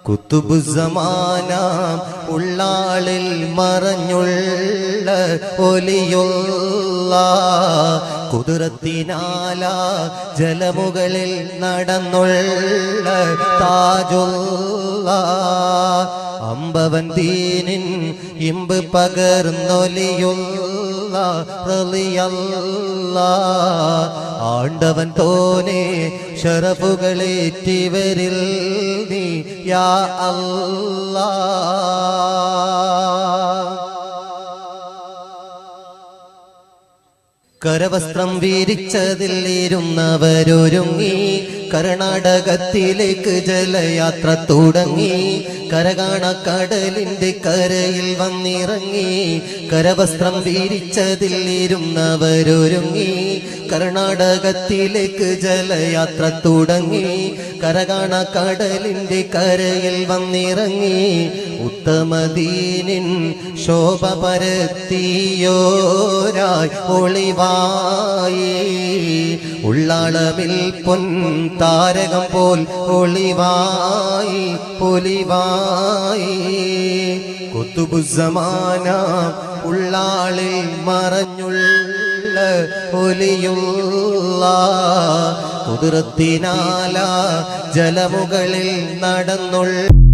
കുത്തുബുസ്സമാന ഉള്ളാളിൽ മറഞ്ഞുള്ള ഒലിയുള്ള കുതിരത്തിനാല ജലമുകളിൽ നടന്നുള്ള താജുള്ള അമ്പവൻ ദീനിൻ ഇമ്പ് പകർന്നൊലിയുള്ള റളിയല്ല ആണ്ടവൻ തോനെ ശറഫുകളേറ്റിവരിൽ നീ യാ അല്ലാ. കരവസ്ത്രം വീരിച്ചതിൽ ഇരുന്നവരൊരുങ്ങി കർണാടകത്തിലേക്ക് ജലയാത്ര തുടങ്ങി. കരകാണക്കടലിന്റെ കരയിൽ വന്നിറങ്ങി. കരവസ്ത്രം വീരിച്ചതിൽ ഇരുന്നവരൊരുങ്ങി കർണാടകത്തിലേക്ക് ജലയാത്ര തുടങ്ങി. കരകാണക്കടലിന്റെ കരയിൽ വന്നിറങ്ങി. ഉത്തമദീനിൻ ശോഭ പരത്തിയോരായി ഒളിവായി ഉള്ളളമിൽ പൊൻ താരകം പോൽ ഒളിവായി പൊലിവായി. കുത്തുബുസ്സമാന ഉള്ളാളിൽ മറഞ്ഞുള്ള ഒലിയുള്ള കുതിരത്തിനാല ജലമുകളിൽ നടന്നുള്ള